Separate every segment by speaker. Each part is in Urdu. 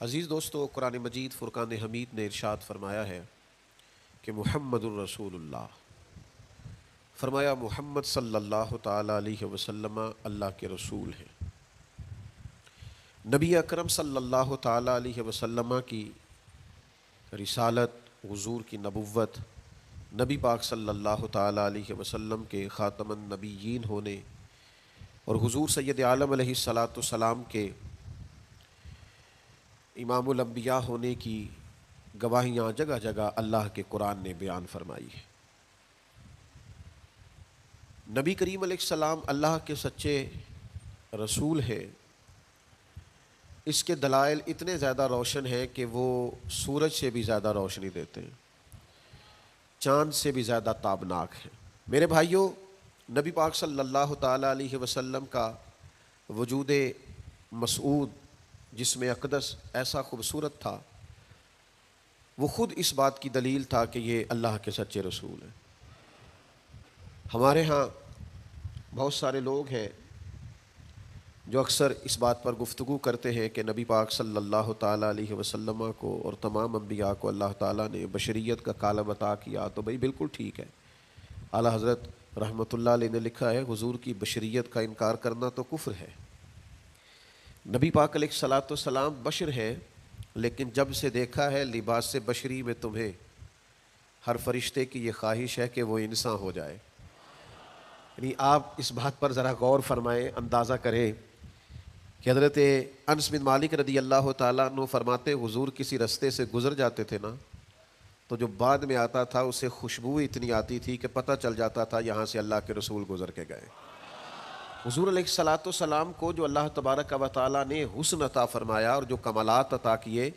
Speaker 1: عزیز دوستو، قرآن مجید فرقان حمید نے ارشاد فرمایا ہے کہ محمد الرسول اللہ، فرمایا محمد صلی اللہ تعالیٰ علیہ وسلم اللہ کے رسول ہیں۔ نبی اکرم صلی اللہ تعالیٰ علیہ وسلم کی رسالت، حضور کی نبوت، نبی پاک صلی اللہ تعالیٰ علیہ وسلم کے خاتم النبیین ہونے اور حضور سید عالم علیہ الصلاۃ والسلام کے امام الانبیاء ہونے کی گواہیاں جگہ جگہ اللہ کے قرآن نے بیان فرمائی ہے۔ نبی کریم علیہ السلام اللہ کے سچے رسول ہیں، اس کے دلائل اتنے زیادہ روشن ہیں کہ وہ سورج سے بھی زیادہ روشنی دیتے ہیں، چاند سے بھی زیادہ تابناک ہیں۔ میرے بھائیوں، نبی پاک صلی اللہ تعالیٰ علیہ وسلم کا وجود مسعود، جسم اقدس ایسا خوبصورت تھا، وہ خود اس بات کی دلیل تھا کہ یہ اللہ کے سچے رسول ہیں۔ ہمارے ہاں بہت سارے لوگ ہیں جو اکثر اس بات پر گفتگو کرتے ہیں کہ نبی پاک صلی اللہ تعالیٰ علیہ وسلم کو اور تمام انبیاء کو اللہ تعالیٰ نے بشریت کا کالم عطا کیا، تو بھئی بالکل ٹھیک ہے۔ اعلیٰ حضرت رحمۃ اللہ علیہ نے لکھا ہے، حضور کی بشریت کا انکار کرنا تو کفر ہے۔ نبی پاک علیہ الصلاۃ والسلام بشر ہیں، لیکن جب سے دیکھا ہے لباس بشری میں تمہیں، ہر فرشتے کی یہ خواہش ہے کہ وہ انسان ہو جائے۔ یعنی آپ اس بات پر ذرا غور فرمائیں، اندازہ کریں کہ حضرت انس بن مالک رضی اللہ تعالیٰ عنہ فرماتے، حضور کسی رستے سے گزر جاتے تھے نا، تو جو بعد میں آتا تھا اسے خوشبو اتنی آتی تھی کہ پتہ چل جاتا تھا یہاں سے اللہ کے رسول گزر کے گئے۔ حضور علیہ الصلاۃ والسلام کو جو اللہ تبارک و تعالیٰ نے حسن عطا فرمایا اور جو کمالات عطا کیے،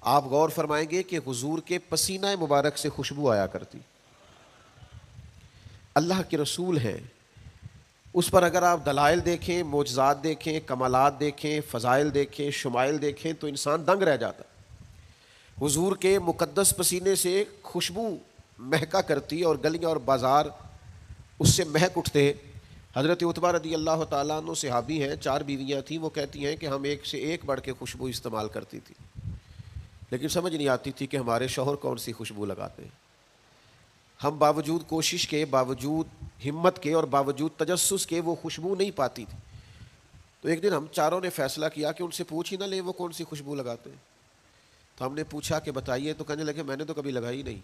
Speaker 1: آپ غور فرمائیں گے کہ حضور کے پسینہ مبارک سے خوشبو آیا کرتی۔ اللہ کے رسول ہیں، اس پر اگر آپ دلائل دیکھیں، معجزات دیکھیں، کمالات دیکھیں، فضائل دیکھیں، شمائل دیکھیں تو انسان دنگ رہ جاتا۔ حضور کے مقدس پسینے سے خوشبو مہکا کرتی اور گلیاں اور بازار اس سے مہک اٹھتے۔ حضرت عتبہ رضی اللہ تعالیٰ عنہ صحابی ہیں، 4 بیویاں تھیں، وہ کہتی ہیں کہ ہم ایک سے ایک بڑھ کے خوشبو استعمال کرتی تھی، لیکن سمجھ نہیں آتی تھی کہ ہمارے شوہر کون سی خوشبو لگاتے ہیں۔ ہم باوجود کوشش کے، باوجود ہمت کے اور باوجود تجسس کے وہ خوشبو نہیں پاتی تھی۔ تو ایک دن ہم چاروں نے فیصلہ کیا کہ ان سے پوچھ ہی نہ لیں وہ کون سی خوشبو لگاتے ہیں۔ تو ہم نے پوچھا کہ بتائیے، تو کہنے لگے میں نے تو کبھی لگائی نہیں۔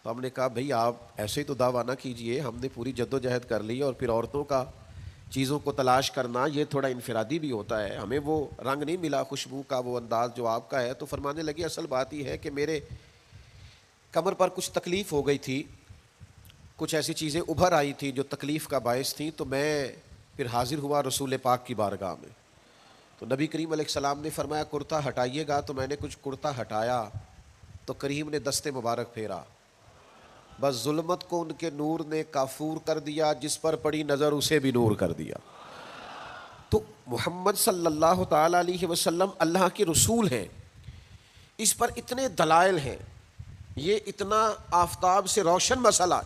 Speaker 1: تو ہم نے کہا بھئی آپ ایسے ہی تو دعویٰ نہ کیجئے، ہم نے پوری جد و جہد کر لی، اور پھر عورتوں کا چیزوں کو تلاش کرنا یہ تھوڑا انفرادی بھی ہوتا ہے، ہمیں وہ رنگ نہیں ملا خوشبو کا، وہ انداز جو آپ کا ہے۔ تو فرمانے لگے اصل بات یہ ہے کہ میرے کمر پر کچھ تکلیف ہو گئی تھی، کچھ ایسی چیزیں ابھر آئی تھی جو تکلیف کا باعث تھیں، تو میں پھر حاضر ہوا رسول پاک کی بارگاہ میں۔ تو نبی کریم علیہ السلام نے فرمایا کرتا ہٹائیے گا، تو میں نے کچھ کرتا ہٹایا تو کریم نے دست مبارک پھیرا، بس ظلمت کو ان کے نور نے کافور کر دیا، جس پر پڑی نظر اسے بھی نور کر دیا۔ تو محمد صلی اللہ تعالیٰ علیہ وسلم اللہ کے رسول ہیں، اس پر اتنے دلائل ہیں، یہ اتنا آفتاب سے روشن مسئلہ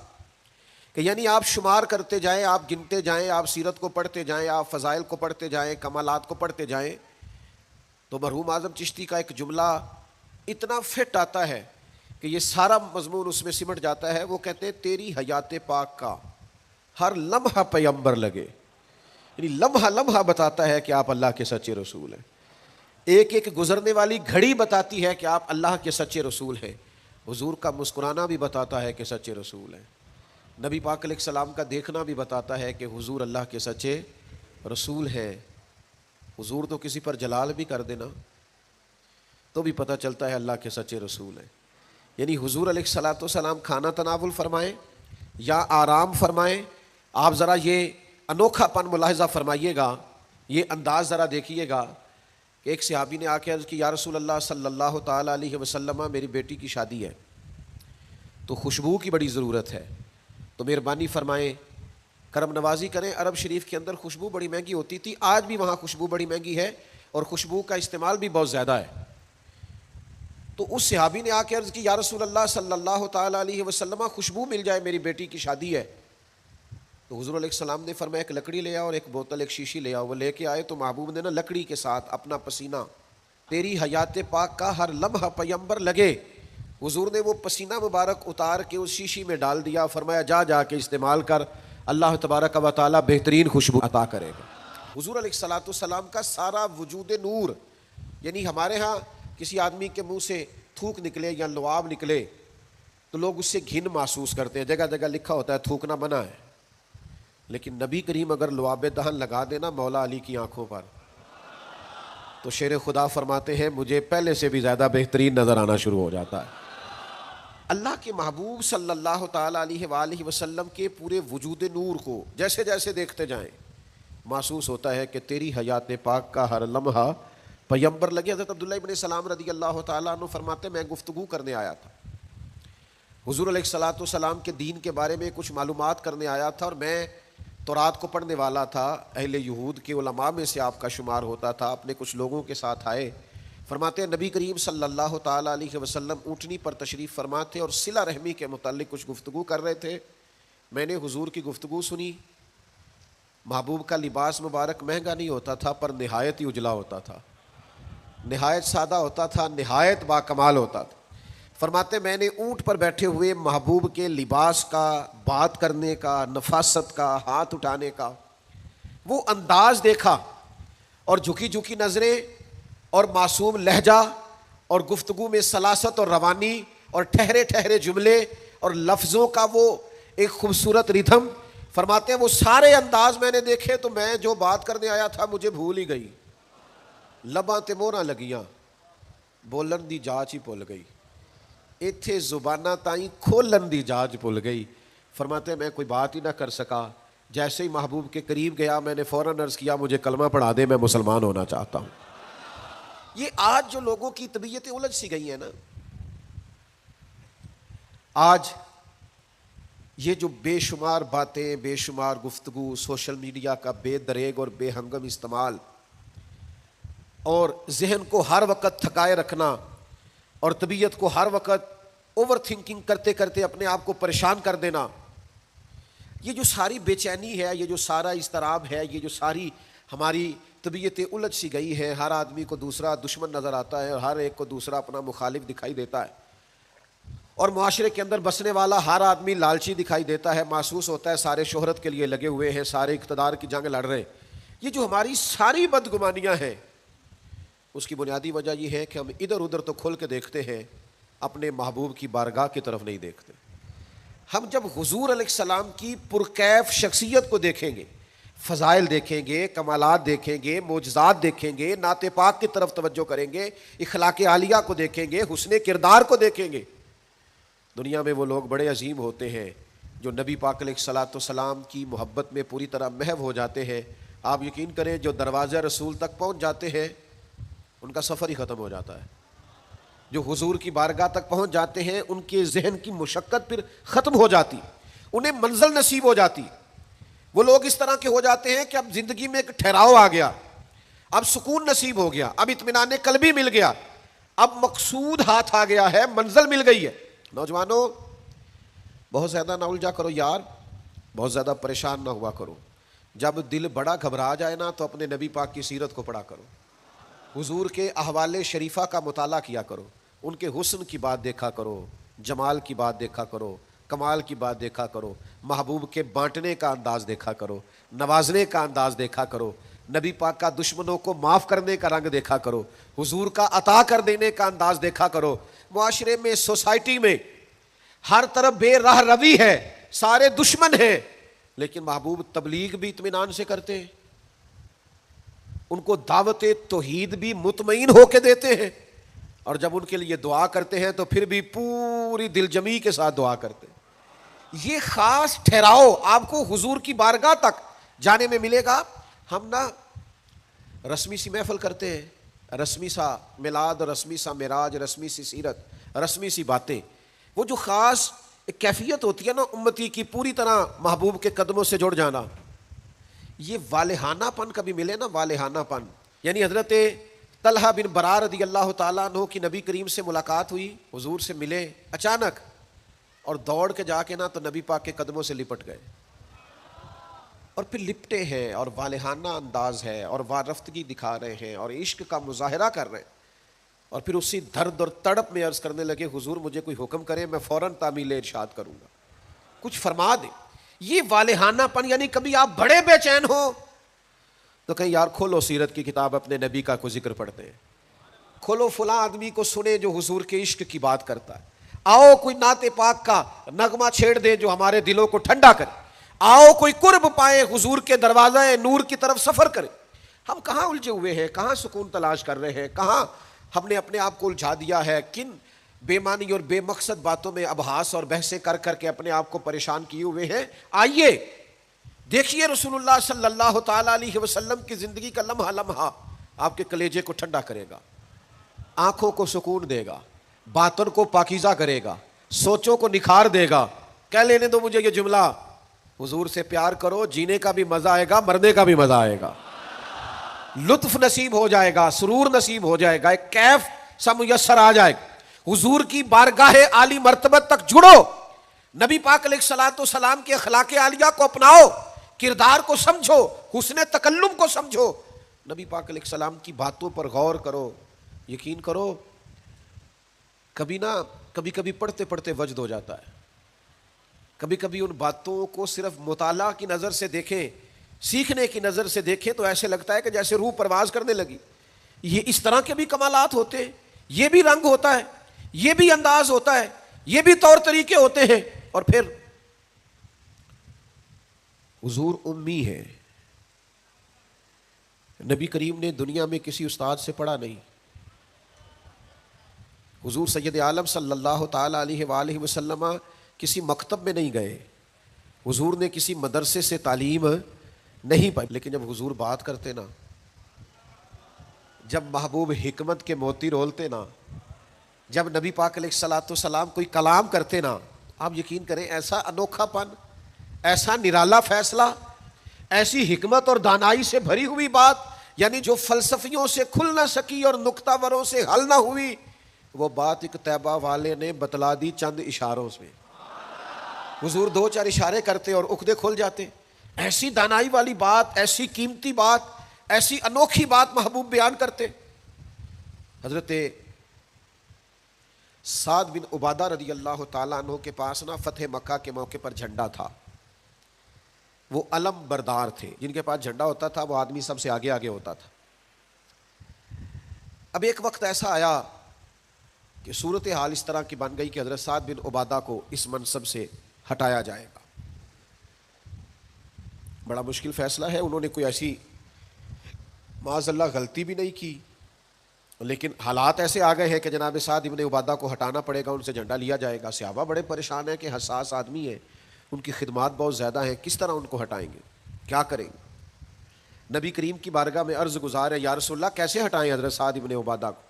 Speaker 1: کہ یعنی آپ شمار کرتے جائیں، آپ گنتے جائیں، آپ سیرت کو پڑھتے جائیں، آپ فضائل کو پڑھتے جائیں، کمالات کو پڑھتے جائیں، تو مرحوم اعظم چشتی کا ایک جملہ اتنا فٹ آتا ہے کہ یہ سارا مضمون اس میں سمٹ جاتا ہے۔ وہ کہتے ہیں تیری حیات پاک کا ہر لمحہ پیغمبر لگے، یعنی لمحہ لمحہ بتاتا ہے کہ آپ اللہ کے سچے رسول ہیں، ایک ایک گزرنے والی گھڑی بتاتی ہے کہ آپ اللہ کے سچے رسول ہیں۔ حضور کا مسکرانا بھی بتاتا ہے کہ سچے رسول ہیں، نبی پاک علیہ السلام کا دیکھنا بھی بتاتا ہے کہ حضور اللہ کے سچے رسول ہیں۔ حضور تو کسی پر جلال بھی کر دینا تو بھی پتہ چلتا ہے اللہ کے سچے رسول ہیں۔ یعنی حضور علیہ الصلاۃ والسلام کھانا تناول فرمائیں یا آرام فرمائیں، آپ ذرا یہ انوکھا پن ملاحظہ فرمائیے گا، یہ انداز ذرا دیکھیے گا کہ ایک صحابی نے آ کے عرض کی یا رسول اللہ صلی اللہ تعالیٰ علیہ وسلم، میری بیٹی کی شادی ہے تو خوشبو کی بڑی ضرورت ہے، تو مہربانی فرمائیں کرم نوازی کریں۔ عرب شریف کے اندر خوشبو بڑی مہنگی ہوتی تھی، آج بھی وہاں خوشبو بڑی مہنگی ہے اور خوشبو کا استعمال بھی بہت زیادہ ہے۔ تو اس صحابی نے آ کے عرض کی یا رسول اللہ صلی اللہ تعالیٰ علیہ وسلم، خوشبو مل جائے، میری بیٹی کی شادی ہے۔ تو حضور علیہ السلام نے فرمایا ایک لکڑی لے آؤ اور ایک بوتل، ایک شیشی لے آؤ۔ وہ لے کے آئے تو محبوب نے نا لکڑی کے ساتھ اپنا پسینہ تیری حیات پاک کا ہر لمحہ پیمبر لگے. حضور نے وہ پسینہ مبارک اتار کے اس شیشی میں ڈال دیا, فرمایا جا جا کے استعمال کر, اللہ تبارک و تعالیٰ بہترین خوشبو عطا کرے گا. حضور علیہ الصلاۃ والسلام کا سارا وجود نور. یعنی ہمارے ہاں کسی آدمی کے منہ سے تھوک نکلے یا لعاب نکلے تو لوگ اس سے گھن محسوس کرتے ہیں, جگہ جگہ لکھا ہوتا ہے تھوکنا منع ہے, لیکن نبی کریم اگر لعاب دہن لگا دینا مولا علی کی آنکھوں پر تو شیر خدا فرماتے ہیں مجھے پہلے سے بھی زیادہ بہترین نظر آنا شروع ہو جاتا ہے. اللہ کے محبوب صلی اللہ تعالیٰ علیہ وآلہ وسلم کے پورے وجود نور کو جیسے جیسے دیکھتے جائیں محسوس ہوتا ہے کہ تیری حیات پاک کا ہر لمحہ پیمبر لگے. حضرت عبداللہ ابن سلام رضی اللہ تعالیٰ عنہ فرماتے میں گفتگو کرنے آیا تھا, حضور علیہ الصلاۃ والسلام کے دین کے بارے میں کچھ معلومات کرنے آیا تھا, اور میں تورات کو پڑھنے والا تھا, اہل یہود کے علماء میں سے آپ کا شمار ہوتا تھا. اپنے کچھ لوگوں کے ساتھ آئے, فرماتے ہیں نبی کریم صلی اللہ تعالیٰ علیہ وسلم اونٹنی پر تشریف فرما تھے اور صلہ رحمی کے متعلق کچھ گفتگو کر رہے تھے. میں نے حضور کی گفتگو سنی. محبوب کا لباس مبارک مہنگا نہیں ہوتا تھا پر نہایت ہی اجلا ہوتا تھا, نہایت سادہ ہوتا تھا, نہایت باکمال ہوتا تھا. فرماتے میں نے اونٹ پر بیٹھے ہوئے محبوب کے لباس کا, بات کرنے کا, نفاست کا, ہاتھ اٹھانے کا وہ انداز دیکھا, اور جھکی جھکی نظریں اور معصوم لہجہ اور گفتگو میں سلاست اور روانی اور ٹھہرے ٹھہرے جملے اور لفظوں کا وہ ایک خوبصورت ریدھم. فرماتے ہیں وہ سارے انداز میں نے دیکھے تو میں جو بات کرنے آیا تھا مجھے بھول ہی گئی. لباں تے موہراں لگیاں, بولن دی جاچ ہی بھول گئی, ایتھے زباناں تائیں کھولن دی جاچ بھول گئی. فرماتے ہیں میں کوئی بات ہی نہ کر سکا. جیسے ہی محبوب کے قریب گیا میں نے فوراً عرض کیا مجھے کلمہ پڑھا دے, میں مسلمان ہونا چاہتا ہوں. یہ آج جو لوگوں کی طبیعتیں الجھ سی گئی ہیں نا, آج یہ جو بے شمار باتیں, بے شمار گفتگو, سوشل میڈیا کا بے دریغ اور بے ہنگم استعمال, اور ذہن کو ہر وقت تھکائے رکھنا, اور طبیعت کو ہر وقت اوور تھنکنگ کرتے کرتے اپنے آپ کو پریشان کر دینا, یہ جو ساری بے چینی ہے, یہ جو سارا اضطراب ہے, یہ جو ساری ہماری طبیعتیں الجھ سی گئی ہیں. ہر آدمی کو دوسرا دشمن نظر آتا ہے اور ہر ایک کو دوسرا اپنا مخالف دکھائی دیتا ہے, اور معاشرے کے اندر بسنے والا ہر آدمی لالچی دکھائی دیتا ہے. محسوس ہوتا ہے سارے شہرت کے لیے لگے ہوئے ہیں, سارے اقتدار کی جنگ لڑ رہے. یہ جو ہماری ساری بدگمانیاں ہیں اس کی بنیادی وجہ یہ ہے کہ ہم ادھر ادھر تو کھل کے دیکھتے ہیں, اپنے محبوب کی بارگاہ کی طرف نہیں دیکھتے. ہم جب حضور علیہ السلام کی پرکیف شخصیت کو دیکھیں گے, فضائل دیکھیں گے, کمالات دیکھیں گے, معجزات دیکھیں گے, نعت پاک کی طرف توجہ کریں گے, اخلاق عالیہ کو دیکھیں گے, حسن کردار کو دیکھیں گے. دنیا میں وہ لوگ بڑے عظیم ہوتے ہیں جو نبی پاک علیہ الصلاۃ والسلام کی محبت میں پوری طرح محو ہو جاتے ہیں. آپ یقین کریں جو دروازہ رسول تک پہنچ جاتے ہیں ان کا سفر ہی ختم ہو جاتا ہے. جو حضور کی بارگاہ تک پہنچ جاتے ہیں ان کے ذہن کی مشقت پھر ختم ہو جاتی, انہیں منزل نصیب ہو جاتی. وہ لوگ اس طرح کے ہو جاتے ہیں کہ اب زندگی میں ایک ٹھہراؤ آ گیا, اب سکون نصیب ہو گیا, اب اطمینان قلبی مل گیا, اب مقصود ہاتھ آ گیا ہے, منزل مل گئی ہے. نوجوانوں بہت زیادہ نہ الجھا کرو یار, بہت زیادہ پریشان نہ ہوا کرو. جب دل بڑا گھبرا جائے نا تو اپنے نبی پاک کی سیرت کو پڑھا کرو, حضور کے احوال شریفہ کا مطالعہ کیا کرو, ان کے حسن کی بات دیکھا کرو, جمال کی بات دیکھا کرو, کمال کی بات دیکھا کرو, محبوب کے بانٹنے کا انداز دیکھا کرو, نوازنے کا انداز دیکھا کرو, نبی پاک کا دشمنوں کو معاف کرنے کا رنگ دیکھا کرو, حضور کا عطا کر دینے کا انداز دیکھا کرو. معاشرے میں, سوسائٹی میں ہر طرف بے راہ روی ہے, سارے دشمن ہیں, لیکن محبوب تبلیغ بھی اطمینان سے کرتے ہیں, ان کو دعوت توحید بھی مطمئن ہو کے دیتے ہیں, اور جب ان کے لیے دعا کرتے ہیں تو پھر بھی پوری دل جمی کے ساتھ دعا کرتے ہیں. یہ خاص ٹھہراؤ آپ کو حضور کی بارگاہ تک جانے میں ملے گا. ہم نا رسمی سی محفل کرتے ہیں, رسمی سا میلاد, رسمی سا معراج, رسمی سی سیرت, رسمی سی باتیں. وہ جو خاص ایک کیفیت ہوتی ہے نا امتی کی پوری طرح محبوب کے قدموں سے جڑ جانا, یہ والہانہ پن کبھی ملے نا, والہانہ پن. یعنی حضرت طلحہ بن برار رضی اللہ تعالیٰ عنہ کی نبی کریم سے ملاقات ہوئی, حضور سے ملے اچانک, اور دوڑ کے جا کے نا تو نبی پاک کے قدموں سے لپٹ گئے, اور پھر لپٹے ہیں اور والہانہ انداز ہے اور وارفتگی دکھا رہے ہیں اور عشق کا مظاہرہ کر رہے ہیں. اور پھر اسی درد اور تڑپ میں عرض کرنے لگے حضور مجھے کوئی حکم کرے میں فوراً تعمیل ارشاد کروں گا، کچھ فرما دیں۔ یہ والہانہ پن، یعنی کبھی آپ بڑے بے چین ہو تو کہیں یار کھولو سیرت کی کتاب، اپنے نبی کا کوئی ذکر پڑھتے ہیں، کھولو فلاں آدمی کو سنے جو حضور کے عشق کی بات کرتا ہے، آؤ کوئی نعت پاک کا نغمہ چھیڑ دے جو ہمارے دلوں کو ٹھنڈا کرے، آؤ کوئی قرب پائے حضور کے دروازہ نور کی طرف سفر کرے۔ ہم کہاں الجھے ہوئے ہیں، کہاں سکون تلاش کر رہے ہیں، کہاں ہم نے اپنے آپ کو الجھا دیا ہے، کن بے معنی اور بے مقصد باتوں میں ابحاث اور بحثیں کر کر کے اپنے آپ کو پریشان کیے ہوئے ہیں۔ آئیے دیکھیے رسول اللہ صلی اللہ تعالی علیہ وسلم کی زندگی کا لمحہ لمحہ آپ کے کلیجے کو ٹھنڈا کرے گا، آنکھوں کو سکون دے گا، باطن کو پاکیزہ کرے گا، سوچوں کو نکھار دے گا۔ کہہ لینے دو مجھے یہ جملہ، حضور سے پیار کرو، جینے کا بھی مزہ آئے گا، مرنے کا بھی مزہ آئے گا، لطف نصیب ہو جائے گا، سرور نصیب ہو جائے گا، ایک کیف سا میسر آ جائے گا۔ حضور کی بارگاہ عالی مرتبت تک جڑو، نبی پاک علیہ الصلوۃ والسلام کے اخلاق عالیہ کو اپناؤ، کردار کو سمجھو، حسن تکلم کو سمجھو، نبی پاک علیہ السلام کی باتوں پر غور کرو۔ یقین کرو کبھی کبھی پڑھتے پڑھتے وجد ہو جاتا ہے، کبھی کبھی ان باتوں کو صرف مطالعہ کی نظر سے دیکھیں، سیکھنے کی نظر سے دیکھیں تو ایسے لگتا ہے کہ جیسے روح پرواز کرنے لگی۔ یہ اس طرح کے بھی کمالات ہوتے ہیں، یہ بھی رنگ ہوتا ہے، یہ بھی انداز ہوتا ہے، یہ بھی طور طریقے ہوتے ہیں۔ اور پھر حضور امی ہے، نبی کریم نے دنیا میں کسی استاد سے پڑھا نہیں، حضور سید عالم صلی اللہ تعالی علیہ وآلہ وسلم کسی مکتب میں نہیں گئے، حضور نے کسی مدرسے سے تعلیم نہیں پائی، لیکن جب حضور بات کرتے نا، جب محبوب حکمت کے موتی رولتے نا، جب نبی پاک علیہ الصلوۃ والسلام کوئی کلام کرتے نا، آپ یقین کریں ایسا انوکھا پن، ایسا نرالا فیصلہ، ایسی حکمت اور دانائی سے بھری ہوئی بات، یعنی جو فلسفیوں سے کھل نہ سکی اور نکتہ وروں سے حل نہ ہوئی، وہ بات ایک طیبہ والے نے بتلا دی چند اشاروں سے۔ حضور دو چار اشارے کرتے اور عقدے کھل جاتے۔ ایسی دانائی والی بات، ایسی قیمتی بات، ایسی انوکھی بات محبوب بیان کرتے۔ حضرت سعد بن عبادہ رضی اللہ تعالیٰ عنہ کے پاس نا فتح مکہ کے موقع پر جھنڈا تھا، وہ علم بردار تھے، جن کے پاس جھنڈا ہوتا تھا وہ آدمی سب سے آگے آگے ہوتا تھا۔ اب ایک وقت ایسا آیا کہ صورتحال اس طرح کی بن گئی کہ حضرت سعد بن عبادہ کو اس منصب سے ہٹایا جائے گا۔ بڑا مشکل فیصلہ ہے، انہوں نے کوئی ایسی معاذ اللہ غلطی بھی نہیں کی، لیکن حالات ایسے آ گئے ہیں کہ جناب سعد بن عبادہ کو ہٹانا پڑے گا، ان سے جھنڈا لیا جائے گا۔ صحابہ بڑے پریشان ہیں کہ حساس آدمی ہے، ان کی خدمات بہت زیادہ ہیں، کس طرح ان کو ہٹائیں گے، کیا کریں گے؟ نبی کریم کی بارگاہ میں عرض گزار ہے، یا رسول اللہ کیسے ہٹائیں حضرت سعد بن عبادہ کو؟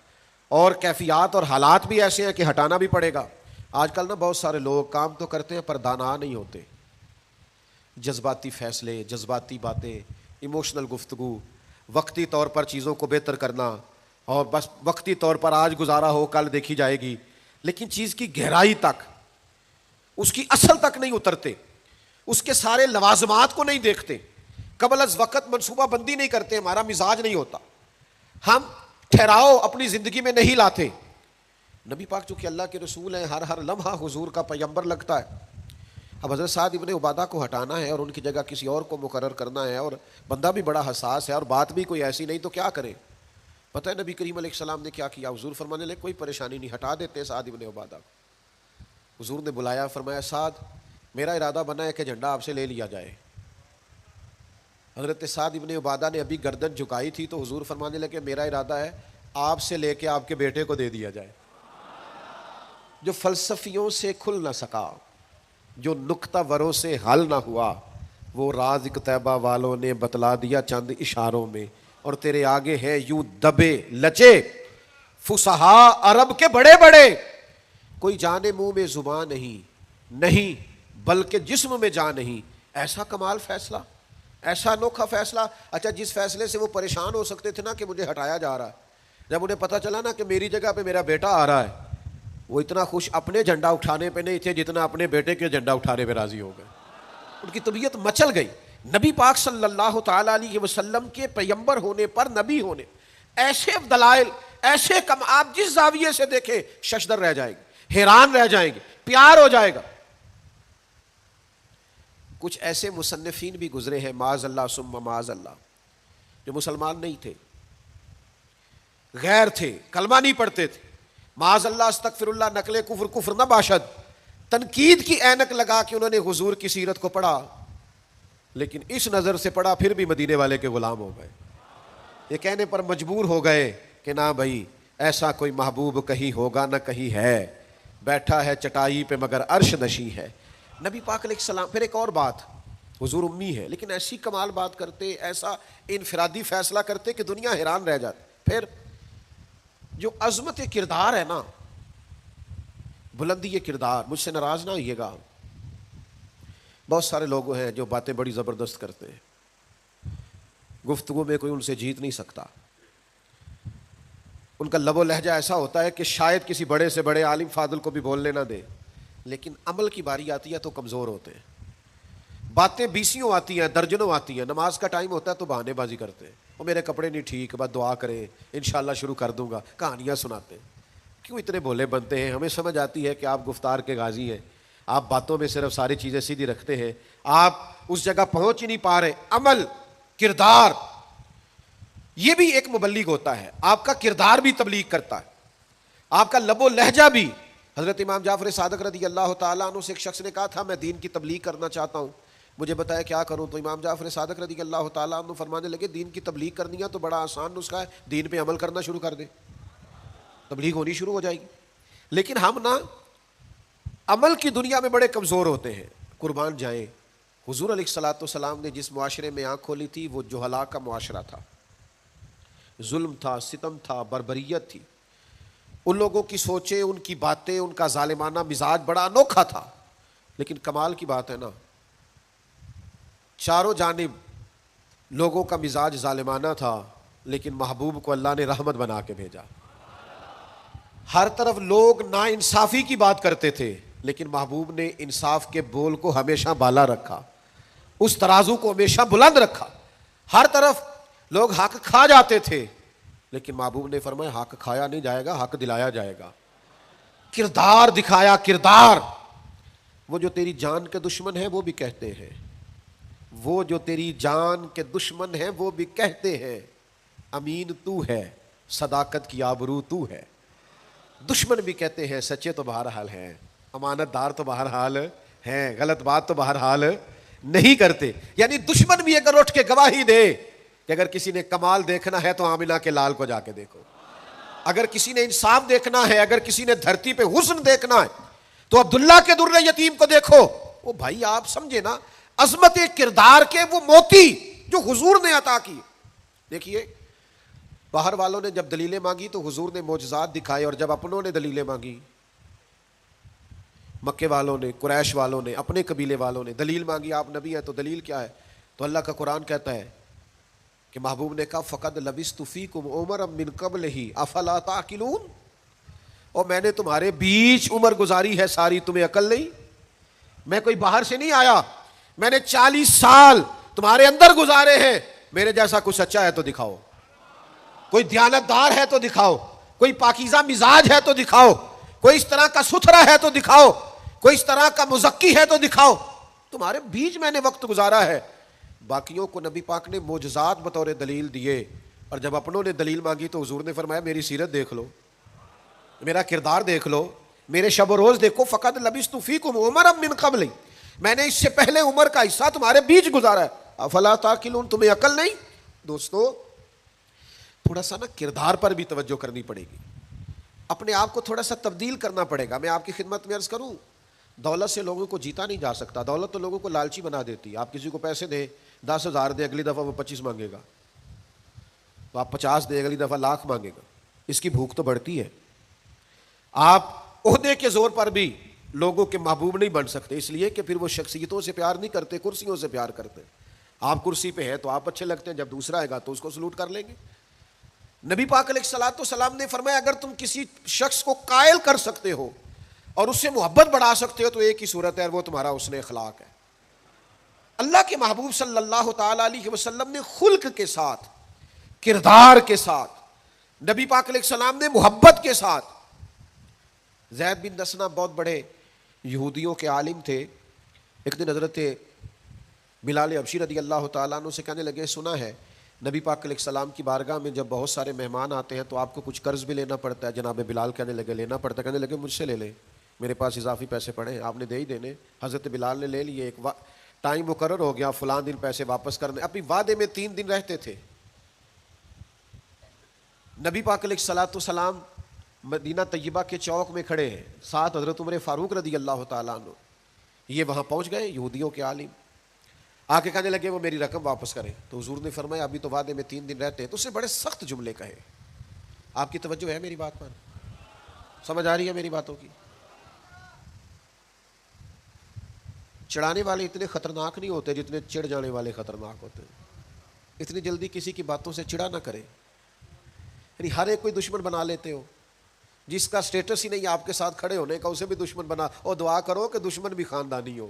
Speaker 1: اور کیفیات اور حالات بھی ایسے ہیں کہ ہٹانا بھی پڑے گا۔ آج کل نا بہت سارے لوگ کام تو کرتے ہیں پر دانا نہیں ہوتے، جذباتی فیصلے، جذباتی باتیں، ایموشنل گفتگو، وقتی طور پر چیزوں کو بہتر کرنا، اور بس وقتی طور پر آج گزارا ہو کل دیکھی جائے گی، لیکن چیز کی گہرائی تک، اس کی اصل تک نہیں اترتے، اس کے سارے لوازمات کو نہیں دیکھتے، قبل از وقت منصوبہ بندی نہیں کرتے۔ ہمارا مزاج نہیں ہوتا، ہم ٹھہراؤ اپنی زندگی میں نہیں لاتے۔ نبی پاک چونکہ اللہ کے رسول ہیں، ہر لمحہ حضور کا پیغمبر لگتا ہے۔ اب حضرت سعد ابن عبادہ کو ہٹانا ہے اور ان کی جگہ کسی اور کو مقرر کرنا ہے، اور بندہ بھی بڑا حساس ہے اور بات بھی کوئی ایسی نہیں، تو کیا کریں؟ پتہ ہے نبی کریم علیہ السلام نے کیا کیا؟ حضور فرمانے لگے کوئی پریشانی نہیں، ہٹا دیتے سعد ابن عبادہ کو۔ حضور نے بلایا، فرمایا سعد میرا ارادہ بنا ہے کہ جھنڈا آپ سے لے لیا جائے۔ حضرت سعد ابن عبادہ نے ابھی گردن جھکائی تھی تو حضور فرمانے لگے میرا ارادہ ہے آپ سے لے کے آپ کے بیٹے کو دے دیا جائے۔ جو فلسفیوں سے کھل نہ سکا، جو نکتہ وروں سے حل نہ ہوا، وہ راز ایک طیبہ والوں نے بتلا دیا چند اشاروں میں، اور تیرے آگے ہے یوں دبے لچے فصحا عرب کے بڑے بڑے، کوئی جانے منہ میں زبان نہیں بلکہ جسم میں جان نہیں۔ ایسا کمال فیصلہ، ایسا انوکھا فیصلہ۔ اچھا جس فیصلے سے وہ پریشان ہو سکتے تھے نا کہ مجھے ہٹایا جا رہا ہے، جب انہیں پتہ چلا نا کہ میری جگہ پہ میرا بیٹا آ رہا ہے، وہ اتنا خوش اپنے جھنڈا اٹھانے پہ نہیں تھے جتنا اپنے بیٹے کے جھنڈا اٹھانے پہ راضی ہو گئے۔ ان کی طبیعت مچل گئی۔ نبی پاک صلی اللہ تعالی علیہ وسلم کے پیغمبر ہونے پر، نبی ہونے، ایسے دلائل، ایسے کم آپ جس زاویے سے دیکھیں ششدر رہ جائیں گے، حیران رہ جائیں گے، پیار ہو جائے گا۔ کچھ ایسے مصنفین بھی گزرے ہیں معاذ اللہ ثم معاذ اللہ، جو مسلمان نہیں تھے، غیر تھے، کلمہ نہیں پڑھتے تھے، معاذ اللہ استغفر اللہ، نقل کفر کفر نہ باشد، تنقید کی اینک لگا کے انہوں نے حضور کی سیرت کو پڑھا، لیکن اس نظر سے پڑھا پھر بھی مدینے والے کے غلام ہو گئے۔ یہ کہنے پر مجبور ہو گئے کہ نہ بھائی ایسا کوئی محبوب کہیں ہوگا نہ کہیں ہے، بیٹھا ہے چٹائی پہ مگر عرش نشیں ہے۔ نبی پاک علیہ السلام، پھر ایک اور بات، حضور امی ہے لیکن ایسی کمال بات کرتے، ایسا انفرادی فیصلہ کرتے کہ دنیا حیران رہ جاتی۔ پھر جو عظمت کردار ہے نا، بلندی کردار، مجھ سے ناراض نہ ہوئیے گا، بہت سارے لوگ ہیں جو باتیں بڑی زبردست کرتے ہیں، گفتگو میں کوئی ان سے جیت نہیں سکتا، ان کا لب و لہجہ ایسا ہوتا ہے کہ شاید کسی بڑے سے بڑے عالم فاضل کو بھی بولنے نہ دے، لیکن عمل کی باری آتی ہے تو کمزور ہوتے ہیں، باتیں بیسیوں آتی ہیں، درجنوں آتی ہیں، نماز کا ٹائم ہوتا ہے تو بہانے بازی کرتے ہیں، وہ میرے کپڑے نہیں ٹھیک، بس دعا کریں انشاءاللہ شروع کر دوں گا، کہانیاں سناتے ہیں۔ کیوں اتنے بھولے بنتے ہیں؟ ہمیں سمجھ آتی ہے کہ آپ گفتار کے غازی ہیں، آپ باتوں میں صرف ساری چیزیں سیدھی رکھتے ہیں، آپ اس جگہ پہنچ ہی نہیں پا رہے۔ عمل، کردار، یہ بھی ایک مبلغ ہوتا ہے، آپ کا کردار بھی تبلیغ کرتا ہے، آپ کا لب و لہجہ بھی۔ حضرت امام جعفر صادق رضی اللہ تعالیٰ عنہ سے ایک شخص نے کہا تھا میں دین کی تبلیغ کرنا چاہتا ہوں، مجھے بتایا کیا کروں؟ تو امام جعفر صادق رضی اللہ تعالیٰ عنہ فرمانے لگے دین کی تبلیغ کرنی ہے تو بڑا آسان نسخہ ہے، دین پہ عمل کرنا شروع کر دیں، تبلیغ ہونی شروع ہو جائے گی۔ لیکن ہم نا عمل کی دنیا میں بڑے کمزور ہوتے ہیں، قربان جائیں۔ حضور علیہ الصلوۃ والسلام نے جس معاشرے میں آنکھ کھولی تھی وہ جہلاء کا معاشرہ تھا، ظلم تھا، ستم تھا، بربریت تھی، ان لوگوں کی سوچیں، ان کی باتیں، ان کا ظالمانہ مزاج بڑا انوکھا تھا، لیکن کمال کی بات ہے نا، چاروں جانب لوگوں کا مزاج ظالمانہ تھا، لیکن محبوب کو اللہ نے رحمت بنا کے بھیجا۔ ہر طرف لوگ ناانصافی کی بات کرتے تھے، لیکن محبوب نے انصاف کے بول کو ہمیشہ بالا رکھا، اس ترازو کو ہمیشہ بلند رکھا۔ ہر طرف لوگ حق کھا جاتے تھے، لیکن محبوب نے فرمایا حق کھایا نہیں جائے گا، حق دلایا جائے گا۔ کردار دکھایا، کردار۔ وہ جو تیری جان کے دشمن ہیں وہ بھی کہتے ہیں، وہ جو تیری جان کے دشمن ہیں وہ بھی کہتے ہیں امین تو ہے، صداقت کی آبرو تو ہے۔ دشمن بھی کہتے ہیں سچے تو بہرحال ہیں، امانت دار تو بہرحال ہیں، غلط بات تو بہرحال نہیں کرتے۔ یعنی دشمن بھی اگر اٹھ کے گواہی دے کہ اگر کسی نے کمال دیکھنا ہے تو آمنہ کے لال کو جا کے دیکھو، اگر کسی نے انصاف دیکھنا ہے، اگر کسی نے دھرتی پہ حسن دیکھنا ہے تو عبداللہ کے در یتیم کو دیکھو۔ وہ بھائی آپ سمجھے نا، عظمت کردار کے وہ موتی جو حضور نے عطا کی۔ دیکھیے باہر والوں نے جب دلیلیں مانگی تو حضور نے معجزات دکھائے، اور جب اپنوں نے دلیلیں مانگی، مکے والوں نے، قریش والوں نے، اپنے قبیلے والوں نے دلیل مانگی، آپ نبی ہیں تو دلیل کیا ہے؟ تو اللہ کا قرآن کہتا ہے کہ محبوب نے کہا فقد لبثت فیکم عمرا من قبلہ افلا تعقلون، اور میں نے تمہارے بیچ عمر گزاری ہے ساری، تمہیں عقل نہیں؟ میں کوئی باہر سے نہیں آیا، میں نے 40 سال تمہارے اندر گزارے ہیں، میرے جیسا کوئی سچا ہے تو دکھاؤ، کوئی دیانتدار ہے تو دکھاؤ، کوئی پاکیزہ مزاج ہے تو دکھاؤ، کوئی اس طرح کا ستھرا ہے تو دکھاؤ، کوئی اس طرح کا مزکی ہے تو دکھاؤ، تمہارے بیچ میں نے وقت گزارا ہے۔ باقیوں کو نبی پاک نے معجزات بطور دلیل دیے، اور جب اپنوں نے دلیل مانگی تو حضور نے فرمایا میری سیرت دیکھ لو، میرا کردار دیکھ لو، میرے شب و روز دیکھو۔ فقد لبثت فیکم عمرا من قبل، میں نے اس سے پہلے عمر کا حصہ تمہارے بیچ گزارا ہے، افلا تعقلون، تمہیں عقل نہیں؟ دوستو تھوڑا سا نا کردار پر بھی توجہ کرنی پڑے گی، اپنے آپ کو تھوڑا سا تبدیل کرنا پڑے گا۔ میں آپ کی خدمت میں عرض کروں، دولت سے لوگوں کو جیتا نہیں جا سکتا، دولت تو لوگوں کو لالچی بنا دیتی ہے۔ آپ کسی کو پیسے دیں، 10,000 دے، اگلی دفعہ وہ 25 مانگے گا، تو آپ 50 دے، اگلی دفعہ لاکھ مانگے گا، اس کی بھوک تو بڑھتی ہے۔ آپ عہدے کے زور پر بھی لوگوں کے محبوب نہیں بن سکتے، اس لیے کہ پھر وہ شخصیتوں سے پیار نہیں کرتے، کرسیوں سے پیار کرتے۔ آپ کرسی پہ ہیں تو آپ اچھے لگتے ہیں، جب دوسرا آئے گا تو اس کو سلوٹ کر لیں گے۔ نبی پاک علیہ الصلوۃ والسلام نے فرمایا اگر تم کسی شخص کو قائل کر سکتے ہو اور اس سے محبت بڑھا سکتے ہو تو ایک ہی صورت ہے، اور وہ تمہارا حسن اخلاق ہے۔ اللہ کے محبوب صلی اللہ تعالی علیہ وسلم نے خلق کے ساتھ، کردار کے ساتھ نبی پاک علیہ السلام نے محبت کے ساتھ، زید بن دسنہ بہت بڑے یہودیوں کے عالم تھے، ایک دن حضرت بلال حبشی رضی اللہ تعالیٰ عنہ سے کہنے لگے سنا ہے نبی پاک علیہ السلام کی بارگاہ میں جب بہت سارے مہمان آتے ہیں تو آپ کو کچھ قرض بھی لینا پڑتا ہے. جناب بلال کہنے لگے لینا پڑتا ہے. کہنے لگے مجھ سے لے لیں، میرے پاس اضافی پیسے پڑے ہیں، آپ نے دے ہی دینے. حضرت بلال نے لے لیے، ایک ٹائم مقرر ہو گیا، فلاں دن پیسے واپس کرنے. اپنی وعدے میں 3 دن رہتے تھے. نبی پاک علیہ الصلوۃ والسلام مدینہ طیبہ کے چوک میں کھڑے ہیں، ساتھ حضرت عمر فاروق رضی اللہ تعالیٰ عنہ. یہ وہاں پہنچ گئے یہودیوں کے عالم، آ کے کہنے لگے وہ میری رقم واپس کریں. تو حضور نے فرمایا ابھی تو وعدے میں 3 دن رہتے ہیں. تو اس سے بڑے سخت جملے کہے. آپ کی توجہ ہے میری بات پر؟ سمجھ آ رہی ہے میری باتوں کی؟ چڑھانے والے اتنے خطرناک نہیں ہوتے جتنے چڑھ جانے والے خطرناک ہوتے ہیں. اتنی جلدی کسی کی باتوں سے چڑھا نہ کرے. یعنی ہر ایک کوئی دشمن بنا لیتے ہو، جس کا سٹیٹس ہی نہیں آپ کے ساتھ کھڑے ہونے کا اسے بھی دشمن بنا، اور دعا کرو کہ دشمن بھی خاندانی ہو.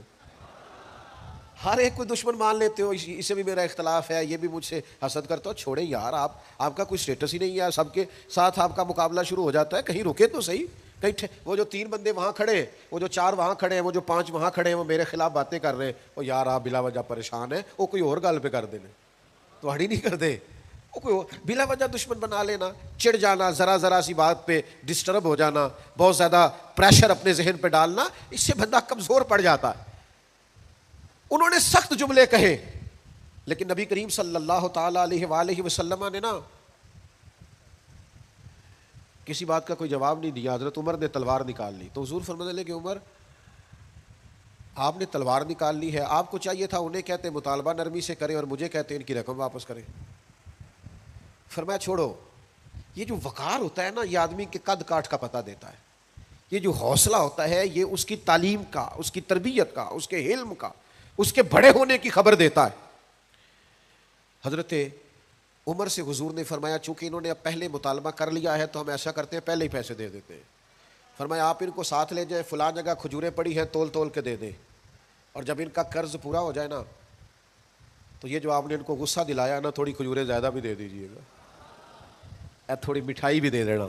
Speaker 1: ہر ایک کوئی دشمن مان لیتے ہو، اسے بھی میرا اختلاف ہے، یہ بھی مجھ سے حسد کرتا ہو. چھوڑے یار، آپ کا کوئی سٹیٹس ہی نہیں ہے، سب کے ساتھ آپ کا مقابلہ شروع ہو جاتا ہے. کہیں رکے تو صحیح. کہیں وہ جو 3 بندے وہاں کھڑے ہیں، وہ جو 4 وہاں کھڑے ہیں، وہ جو 5 وہاں کھڑے ہیں، وہ میرے خلاف باتیں کر رہے ہیں. وہ یار آپ بلا وجہ پریشان ہیں، وہ کوئی اور گل پہ کر دینے تو ہڑی نہیں کر دے. وہ کوئی بلا وجہ دشمن بنا لینا، چڑ جانا، ذرا سی بات پہ ڈسٹرب ہو جانا، بہت زیادہ پریشر اپنے ذہن پہ ڈالنا، اس سے بندہ کمزور پڑ جاتا ہے. انہوں نے سخت جملے کہے، لیکن نبی کریم صلی اللہ تعالی علیہ وآلہ وسلم نے نا کسی بات کا کوئی جواب نہیں دیا. حضرت عمر نے تلوار نکال لی. تو حضور فرمانے لگے عمر آپ نے تلوار نکال لی ہے، آپ کو چاہیے تھا انہیں کہتے مطالبہ نرمی سے کریں اور مجھے کہتے ان کی رقم واپس کریں. فرمایا چھوڑو، یہ جو وقار ہوتا ہے نا یہ آدمی کے قد کاٹ کا پتہ دیتا ہے. یہ جو حوصلہ ہوتا ہے یہ اس کی تعلیم کا، اس کی تربیت کا، اس کے علم کا، اس کے بڑے ہونے کی خبر دیتا ہے. حضرت عمر سے حضور نے فرمایا چونکہ انہوں نے اب پہلے مطالبہ کر لیا ہے تو ہم ایسا کرتے ہیں پہلے ہی پیسے دے دیتے ہیں. فرمایا آپ ان کو ساتھ لے جائیں، فلاں جگہ کھجوریں پڑی ہیں تول کے دے دیں، اور جب ان کا قرض پورا ہو جائے نا تو یہ جو آپ نے ان کو غصہ دلایا نا تھوڑی کھجوریں زیادہ بھی دے دیجیے گا، تھوڑی مٹھائی بھی دے دینا،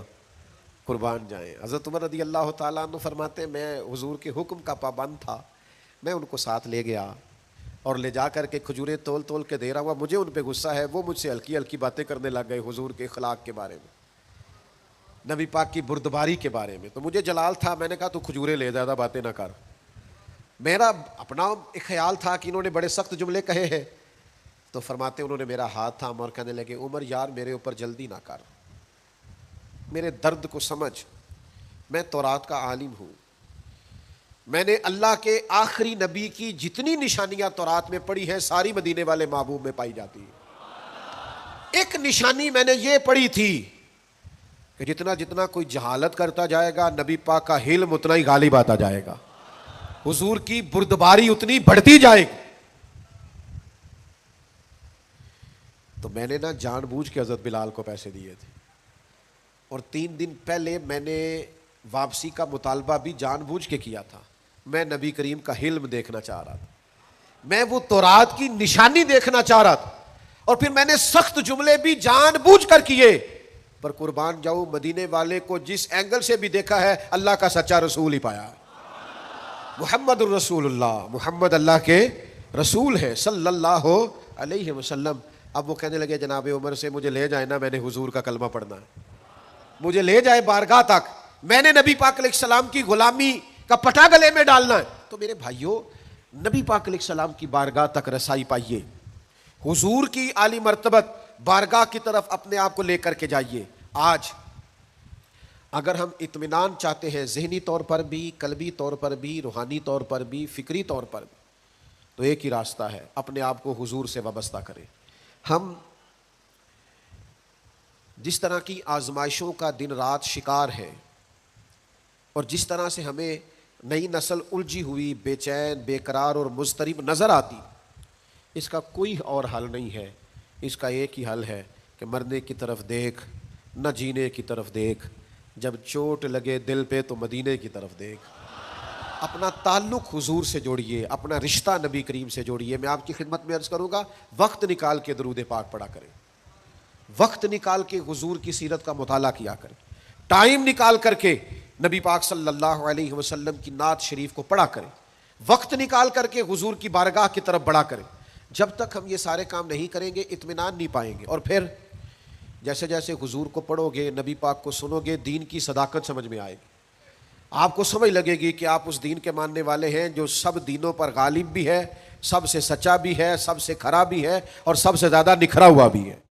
Speaker 1: قربان جائیں. حضرت عمر رضی اللہ تعالیٰ عنہ فرماتے ہیں میں حضور کے حکم کا پابند تھا، میں ان کو ساتھ لے گیا اور لے جا کر کے کھجوریں تول کے دے رہا ہوا. مجھے ان پہ غصہ ہے، وہ مجھ سے ہلکی باتیں کرنے لگ گئے حضور کے اخلاق کے بارے میں، نبی پاک کی بردباری کے بارے میں. تو مجھے جلال تھا، میں نے کہا تو کھجوریں لے، زیادہ باتیں نہ کر. میرا اپنا ایک خیال تھا کہ انہوں نے بڑے سخت جملے کہے ہیں. تو فرماتے انہوں نے میرا ہاتھ تھا اور کہنے لگے عمر یار میرے اوپر جلدی نہ کر، میرے درد کو سمجھ، میں تورات کا عالم ہوں، میں نے اللہ کے آخری نبی کی جتنی نشانیاں تورات میں پڑھی ہیں ساری مدینے والے محبوب میں پائی جاتی ہیں. ایک نشانی میں نے یہ پڑھی تھی کہ جتنا جتنا کوئی جہالت کرتا جائے گا نبی پاک کا علم اتنا ہی غالب آتا جائے گا، حضور کی بردباری اتنی بڑھتی جائے گی. تو میں نے نا جان بوجھ کے حضرت بلال کو پیسے دیے تھے، اور 3 دن پہلے میں نے واپسی کا مطالبہ بھی جان بوجھ کے کیا تھا. میں نبی کریم کا حلم دیکھنا چاہ رہا تھا، میں وہ تورات کی نشانی دیکھنا چاہ رہا تھا، اور پھر میں نے سخت جملے بھی جان بوجھ کر کیے. پر قربان جاؤں مدینے والے کو جس اینگل سے بھی دیکھا ہے اللہ کا سچا رسول ہی پایا. محمد الرسول اللہ، محمد اللہ کے رسول ہے صلی اللہ علیہ وسلم. اب وہ کہنے لگے جناب عمر سے مجھے لے جائے نا، میں نے حضور کا کلمہ پڑھنا ہے، مجھے لے جائے بارگاہ تک، میں نے نبی پاک علیہ السلام کی غلامی کا پٹا گلے میں ڈالنا ہے. تو میرے بھائیوں نبی پاک علیہ السلام کی بارگاہ تک رسائی پائیے، حضور کی عالی مرتبت بارگاہ کی طرف اپنے آپ کو لے کر کے جائیے. آج اگر ہم اطمینان چاہتے ہیں ذہنی طور پر بھی، قلبی طور پر بھی، روحانی طور پر بھی، فکری طور پر بھی، تو ایک ہی راستہ ہے، اپنے آپ کو حضور سے وابستہ کریں. ہم جس طرح کی آزمائشوں کا دن رات شکار ہے، اور جس طرح سے ہمیں نئی نسل الجھی ہوئی، بے چین، بے قرار اور مضطرب نظر آتی، اس کا کوئی اور حل نہیں ہے. اس کا ایک ہی حل ہے کہ مرنے کی طرف دیکھ، نہ جینے کی طرف دیکھ، جب چوٹ لگے دل پہ تو مدینے کی طرف دیکھ. اپنا تعلق حضور سے جوڑیے، اپنا رشتہ نبی کریم سے جوڑیے. میں آپ کی خدمت میں عرض کروں گا وقت نکال کے درود پاک پڑھا کریں. وقت نکال کے حضور کی سیرت کا مطالعہ کیا کریں، ٹائم نکال کر کے نبی پاک صلی اللہ علیہ وسلم کی نعت شریف کو پڑھا کریں، وقت نکال کر کے حضور کی بارگاہ کی طرف بڑھا کریں۔ جب تک ہم یہ سارے کام نہیں کریں گے اطمینان نہیں پائیں گے، اور پھر جیسے جیسے حضور کو پڑھو گے، نبی پاک کو سنو گے، دین کی صداقت سمجھ میں آئے گی، آپ کو سمجھ لگے گی کہ آپ اس دین کے ماننے والے ہیں جو سب دینوں پر غالب بھی ہے، سب سے سچا بھی ہے، سب سے کھرا بھی ہے، اور سب سے زیادہ نکھرا ہوا بھی ہے۔